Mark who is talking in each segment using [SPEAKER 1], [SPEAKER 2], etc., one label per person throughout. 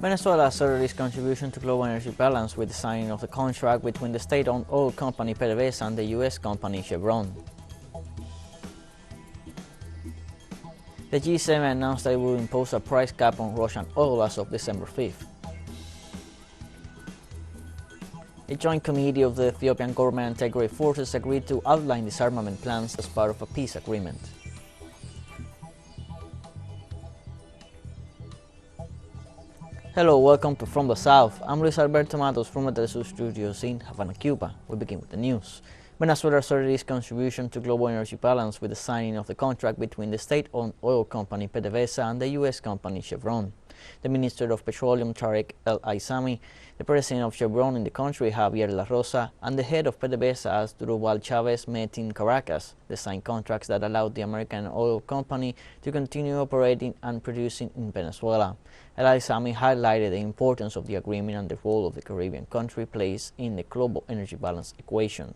[SPEAKER 1] Venezuela asserted its contribution to global energy balance with the signing of the contract between the state-owned oil company PDVSA and the U.S. company Chevron. The G7 announced that it will impose a price cap on Russian oil as of December 5th. A joint committee of the Ethiopian government and Tigray forces agreed to outline disarmament plans as part of a peace agreement. Hello, welcome to From the South. I'm Luis Alberto Matos from the teleSUR studios in Havana, Cuba. We begin with the news. Venezuela asserted its contribution to global energy balance with the signing of the contract between the state-owned oil company PDVSA and the U.S. company Chevron. The Minister of Petroleum Tarek El Aissami, the President of Chevron in the country Javier La Rosa, and the head of PDVSA Asdrubal Chavez met in Caracas. They signed contracts that allowed the American oil company to continue operating and producing in Venezuela. El Aissami highlighted the importance of the agreement and the role of the Caribbean country plays in the global energy balance equation.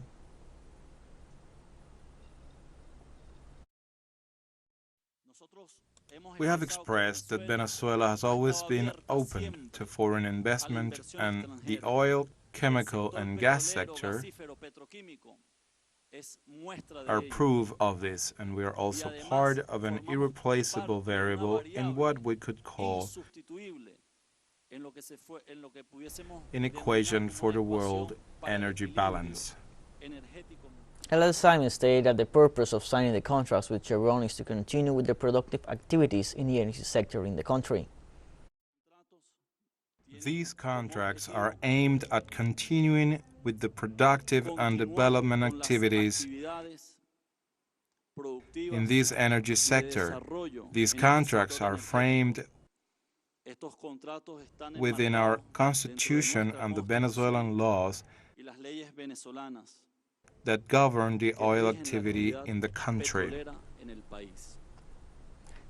[SPEAKER 2] We have expressed that Venezuela has always been open to foreign investment, and the oil, chemical and gas sector are proof of this, and we are also part of an irreplaceable variable in what we could call an equation for the world energy balance.
[SPEAKER 1] El Aissami stated that the purpose of signing the contracts with Chevron is to continue with the productive activities in the energy sector in the country.
[SPEAKER 2] These contracts are aimed at continuing with the productive and development activities in this energy sector. These contracts are framed within our constitution and the Venezuelan laws that govern the oil activity in the country.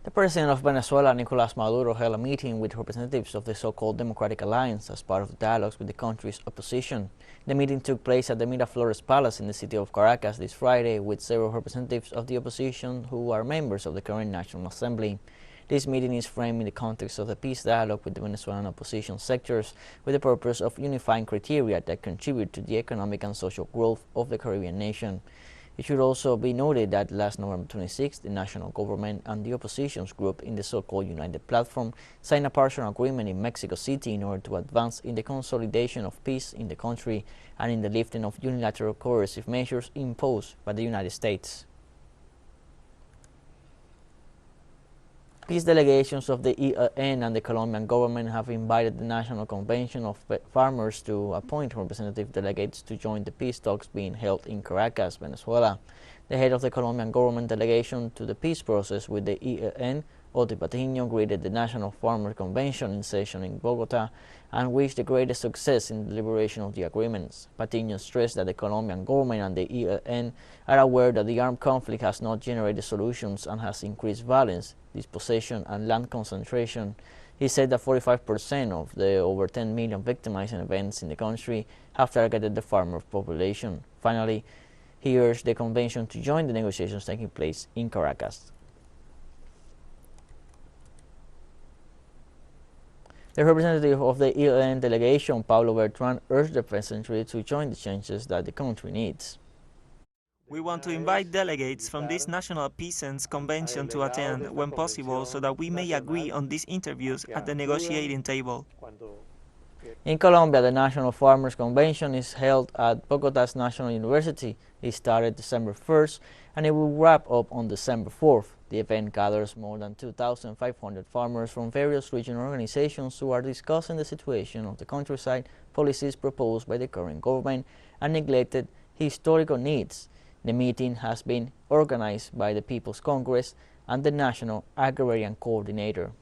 [SPEAKER 1] The President of Venezuela, Nicolás Maduro, held a meeting with representatives of the so-called Democratic Alliance as part of the dialogues with the country's opposition. The meeting took place at the Miraflores Palace in the city of Caracas this Friday with several representatives of the opposition who are members of the current National Assembly. This meeting is framed in the context of the peace dialogue with the Venezuelan opposition sectors with the purpose of unifying criteria that contribute to the economic and social growth of the Caribbean nation. It should also be noted that last November 26, the national government and the opposition's group in the so-called United Platform signed a partial agreement in Mexico City in order to advance in the consolidation of peace in the country and in the lifting of unilateral coercive measures imposed by the United States. Peace delegations of the ELN and the Colombian government have invited the National Convention of Farmers to appoint representative delegates to join the peace talks being held in Caracas, Venezuela. The head of the Colombian government delegation to the peace process with the ELN, Oti Patiño, greeted the National Farmers Convention in session in Bogota and wished the greatest success in the liberation of the agreements. Patiño stressed that the Colombian government and the ELN are aware that the armed conflict has not generated solutions and has increased violence, dispossession and land concentration. He said that 45% of the over 10 million victimizing events in the country have targeted the farmer population. Finally, he urged the convention to join the negotiations taking place in Caracas. The representative of the ELN delegation, Pablo Bertrand, urged the presidency to join the changes that the country needs.
[SPEAKER 3] We want to invite delegates from this National Peasants Convention to attend when possible so that we may agree on these interviews at the negotiating table.
[SPEAKER 1] In Colombia, the National Farmers Convention is held at Bogota's National University. It started December 1st and it will wrap up on December 4th. The event gathers more than 2,500 farmers from various regional organizations who are discussing the situation of the countryside, policies proposed by the current government, and neglected historical needs. The meeting has been organized by the People's Congress and the National Agrarian Coordinator.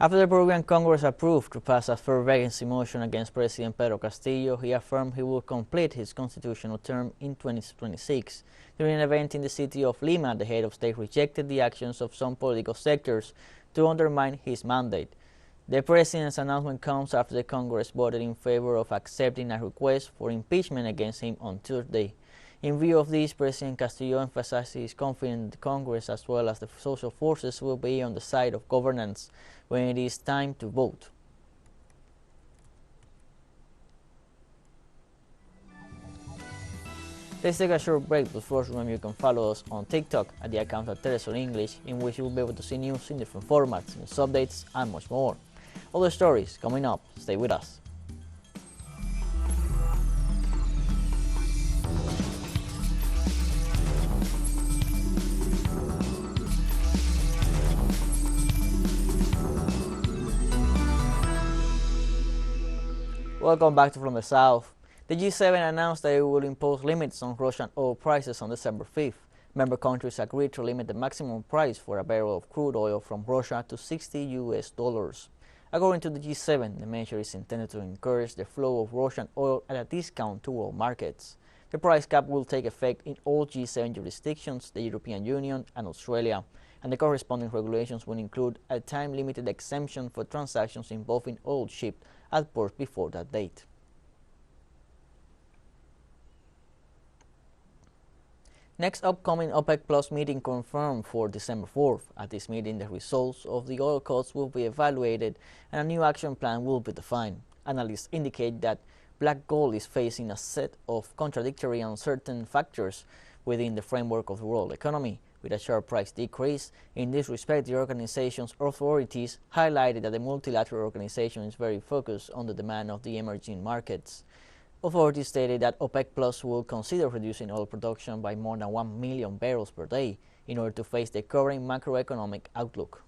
[SPEAKER 1] After the Peruvian Congress approved to pass a fair vacancy motion against President Pedro Castillo, he affirmed he will complete his constitutional term in 2026. During an event in the city of Lima, the head of state rejected the actions of some political sectors to undermine his mandate. The president's announcement comes after the Congress voted in favor of accepting a request for impeachment against him on Tuesday. In view of this, President Castillo emphasized his confidence that the Congress as well as the social forces will be on the side of governance when it is time to vote. Let's take a short break, but first remember you can follow us on TikTok at the account of teleSUR English, in which you will be able to see news in different formats, news updates, and much more. Other stories coming up. Stay with us. Welcome back to From the South. The G7 announced that it will impose limits on Russian oil prices on December 5th. Member countries agreed to limit the maximum price for a barrel of crude oil from Russia to $60. According to the G7, the measure is intended to encourage the flow of Russian oil at a discount to world markets. The price cap will take effect in all G7 jurisdictions, the European Union, and Australia, and the corresponding regulations will include a time-limited exemption for transactions involving oil shipped at ports before that date. Next upcoming OPEC Plus meeting confirmed for December 4th. At this meeting, the results of the oil cuts will be evaluated and a new action plan will be defined. Analysts indicate that black gold is facing a set of contradictory and uncertain factors within the framework of the world economy, with a sharp price decrease. In this respect, the organization's authorities highlighted that the multilateral organization is very focused on the demand of the emerging markets. Authorities stated that OPEC Plus will consider reducing oil production by more than 1 million barrels per day in order to face the current macroeconomic outlook.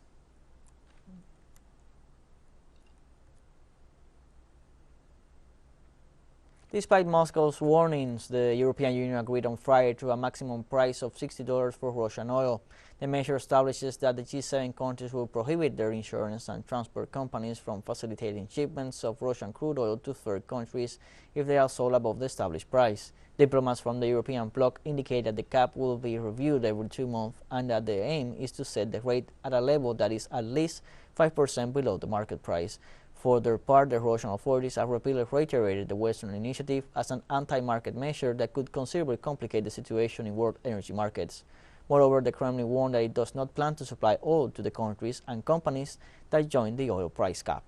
[SPEAKER 1] Despite Moscow's warnings, the European Union agreed on Friday to a maximum price of $60 for Russian oil. The measure establishes that the G7 countries will prohibit their insurance and transport companies from facilitating shipments of Russian crude oil to third countries if they are sold above the established price. Diplomats from the European bloc indicate that the cap will be reviewed every 2 months and that the aim is to set the rate at a level that is at least 5% below the market price. For their part, the Russian authorities have repeatedly reiterated the Western initiative as an anti-market measure that could considerably complicate the situation in world energy markets. Moreover, the Kremlin warned that it does not plan to supply oil to the countries and companies that join the oil price cap.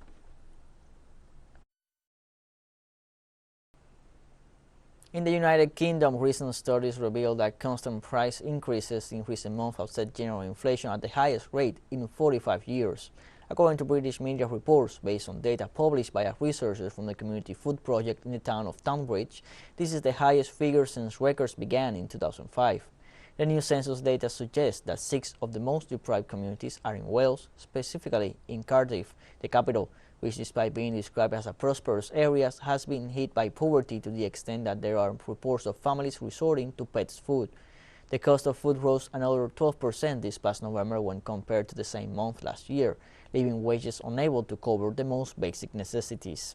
[SPEAKER 1] In the United Kingdom, recent studies reveal that constant price increases in recent months have set general inflation at the highest rate in 45 years. According to British media reports, based on data published by researchers from the Community Food Project in the town of Tunbridge, this is the highest figure since records began in 2005. The new census data suggests that 6 of the most deprived communities are in Wales, specifically in Cardiff, the capital, which despite being described as a prosperous area, has been hit by poverty to the extent that there are reports of families resorting to pets' food. The cost of food rose another 12% this past November when compared to the same month last year, leaving wages unable to cover the most basic necessities.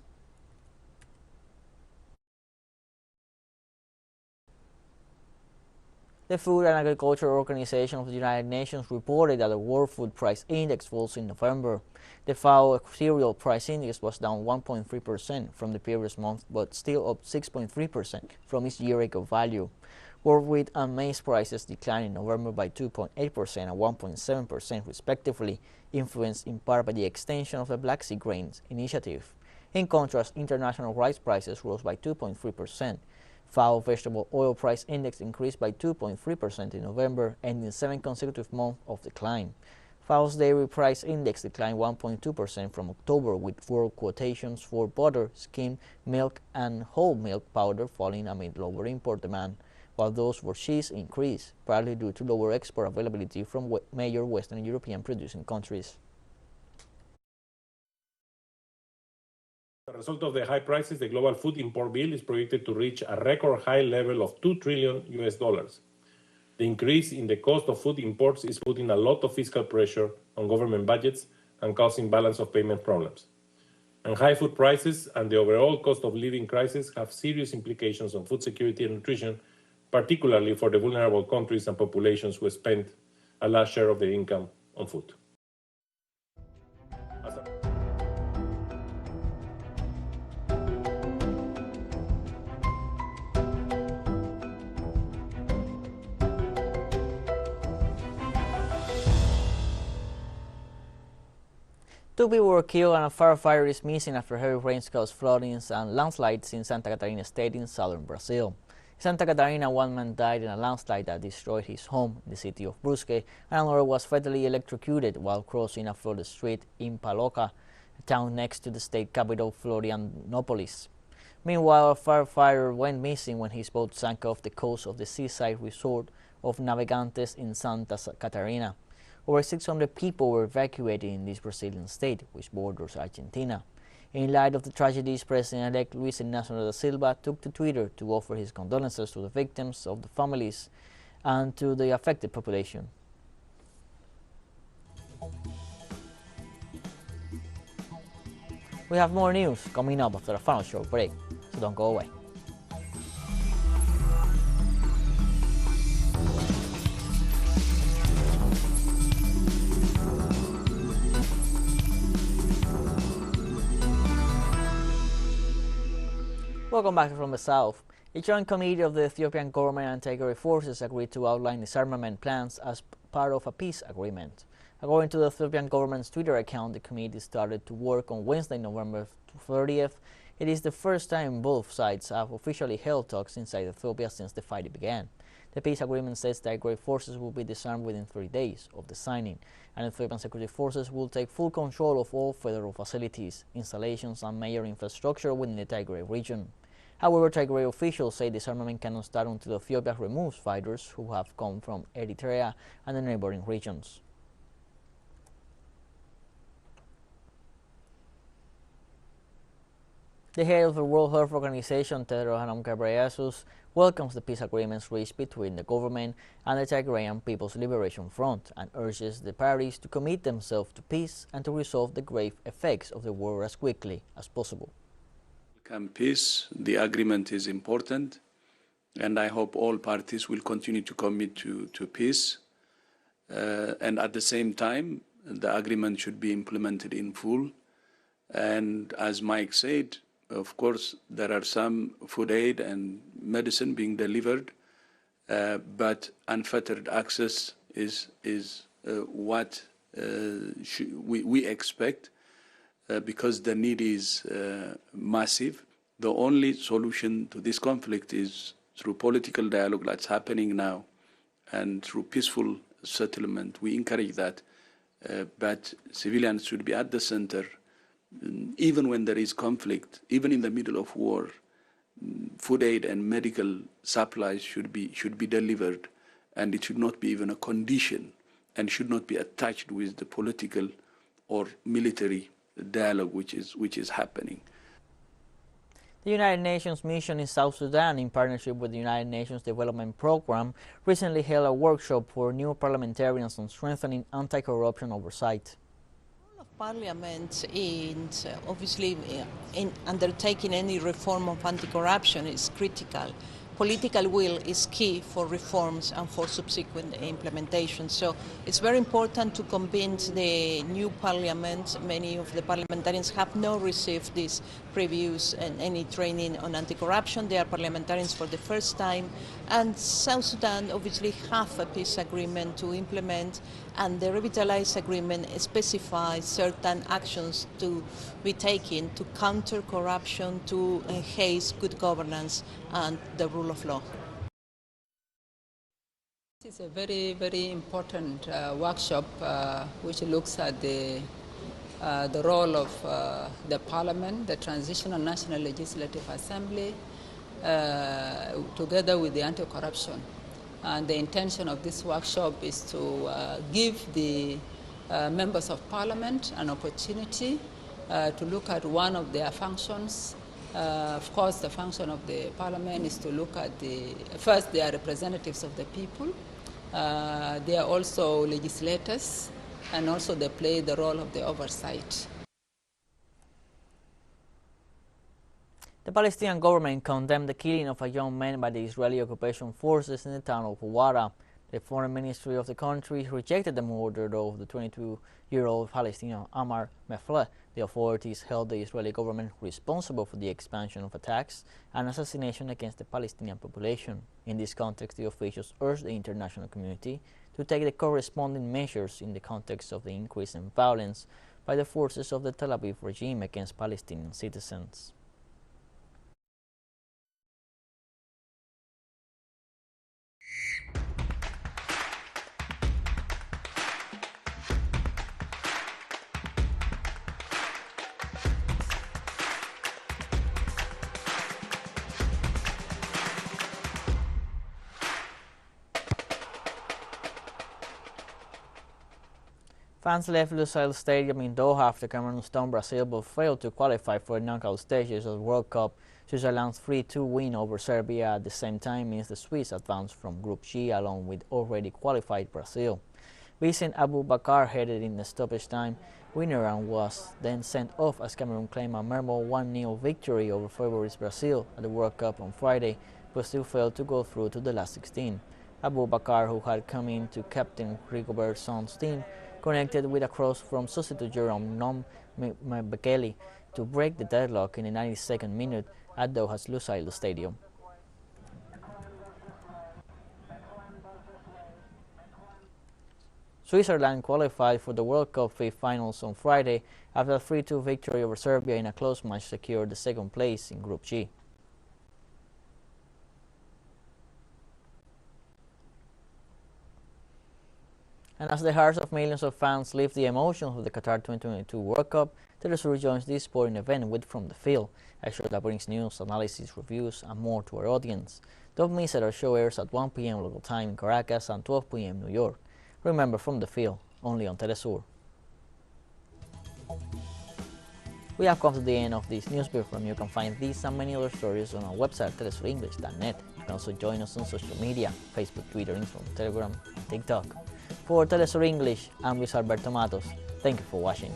[SPEAKER 1] The Food and Agriculture Organization of the United Nations reported that the World Food Price Index falls in November. The FAO Cereal Price Index was down 1.3% from the previous month, but still up 6.3% from its year-ago value. World wheat and maize prices declined in November by 2.8% and 1.7% respectively, influenced in part by the extension of the Black Sea Grains Initiative. In contrast, international rice prices rose by 2.3%. FAO Vegetable Oil Price Index increased by 2.3% in November, ending the 7th consecutive month of decline. FAO's Dairy Price Index declined 1.2% from October, with world quotations for butter, skimmed milk, and whole milk powder falling amid lower import demand, while those for cheese increased, partly due to lower export availability from major Western European producing countries.
[SPEAKER 4] As a result of the high prices, the global food import bill is projected to reach a record high level of $2 trillion. The increase in the cost of food imports is putting a lot of fiscal pressure on government budgets and causing balance of payment problems. And high food prices and the overall cost of living crisis have serious implications on food security and nutrition, particularly for the vulnerable countries and populations who spend a large share of their income on food.
[SPEAKER 1] Two people were killed and a firefighter is missing after heavy rains caused floodings and landslides in Santa Catarina state in southern Brazil. In Santa Catarina, one man died in a landslide that destroyed his home in the city of Brusque, and another was fatally electrocuted while crossing a flooded street in Paloca, a town next to the state capital Florianopolis. Meanwhile, a firefighter went missing when his boat sank off the coast of the seaside resort of Navegantes in Santa Catarina. Over 600 people were evacuated in this Brazilian state, which borders Argentina. In light of the tragedies, President-elect Luis Ignacio da Silva took to Twitter to offer his condolences to the victims, of the families, and to the affected population. We have more news coming up after a final short break, so don't go away. Welcome back from the south. A joint committee of the Ethiopian government and Tigray forces agreed to outline disarmament plans as part of a peace agreement. According to the Ethiopian government's Twitter account, the committee started to work on Wednesday, November 30th. It is the first time both sides have officially held talks inside Ethiopia since the fight began. The peace agreement says Tigray forces will be disarmed within 3 days of the signing, and Ethiopian security forces will take full control of all federal facilities, installations, and major infrastructure within the Tigray region. However, Tigray officials say disarmament cannot start until Ethiopia removes fighters who have come from Eritrea and the neighboring regions. The head of the World Health Organization, Tedros Ghebreyesus, welcomes the peace agreements reached between the government and the Tigrayan People's Liberation Front and urges the parties to commit themselves to peace and to resolve the grave effects of the war as quickly as possible.
[SPEAKER 5] Peace, the agreement is important, and I hope all parties will continue to commit to peace. And at the same time, the agreement should be implemented in full. And as Mike said, of course, there are some food aid and medicine being delivered, but unfettered access is what we expect. Because the need is massive. The only solution to this conflict is through political dialogue that's happening now and through peaceful settlement. We encourage that, but civilians should be at the center. Even when there is conflict, even in the middle of war, food aid and medical supplies should be delivered, and it should not be even a condition and should not be attached with the political or military dialogue which is happening.
[SPEAKER 1] The United Nations mission in South Sudan, in partnership with the United Nations Development Program, recently held a workshop for new parliamentarians on strengthening anti-corruption oversight.
[SPEAKER 6] The role of Parliament obviously in undertaking any reform of anti-corruption is critical. Political will is key for reforms and for subsequent implementation. So it's very important to convince the new parliament. Many of the parliamentarians have not received this previous and any training on anti-corruption. They are parliamentarians for the first time. And South Sudan obviously have a peace agreement to implement, and the revitalized agreement specifies certain actions to be taken to counter corruption, to enhance good governance and the rule of law.
[SPEAKER 7] This is a very, very important workshop which looks at the role of the Parliament, the Transitional National Legislative Assembly, together with the anti-corruption. And the intention of this workshop is to give the members of Parliament an opportunity to look at one of their functions. Of course, the function of the Parliament is to look at first, they are representatives of the people. They are also legislators. and also they play the role of the oversight.
[SPEAKER 1] The Palestinian government condemned the killing of a young man by the Israeli occupation forces in the town of Huwara. The foreign ministry of the country rejected the murder of the 22-year-old Palestinian Amar Mefleh. The authorities held the Israeli government responsible for the expansion of attacks and assassination against the Palestinian population. In this context, the officials urged the international community to take the corresponding measures in the context of the increase in violence by the forces of the Tel Aviv regime against Palestinian citizens. Fans left Lusail Stadium in Doha after Cameroon stunned Brazil but failed to qualify for the knockout stages of the World Cup. Switzerland's 3-2 win over Serbia at the same time means the Swiss advanced from Group G along with already qualified Brazil. Vincent Abu Bakar headed in the stoppage time winner and was then sent off as Cameroon claimed a memorable 1-0 victory over favorites Brazil at the World Cup on Friday, but still failed to go through to the last 16. Abu Bakar, who had come in to captain Rigobert Son's team, connected with a cross from substitute Jerome Nom Bekele to break the deadlock in the 92nd minute at Doha's Lusail Stadium. Switzerland qualified for the World Cup fifth finals on Friday after a 3-2 victory over Serbia in a close match secured the second place in Group G. And as the hearts of millions of fans live the emotions of the Qatar 2022 World Cup, teleSUR joins this sporting event with From the Field, a show that brings news, analysis, reviews, and more to our audience. Don't miss it, our show airs at 1 p.m. local time in Caracas and 12 p.m. New York. Remember, From the Field, only on teleSUR. We have come to the end of this news brief. You can find these and many other stories on our website, telesurenglish.net. You can also join us on social media, Facebook, Twitter, Instagram, Telegram, and TikTok. For teleSUR English, I'm Luis Alberto Matos. Thank you for watching.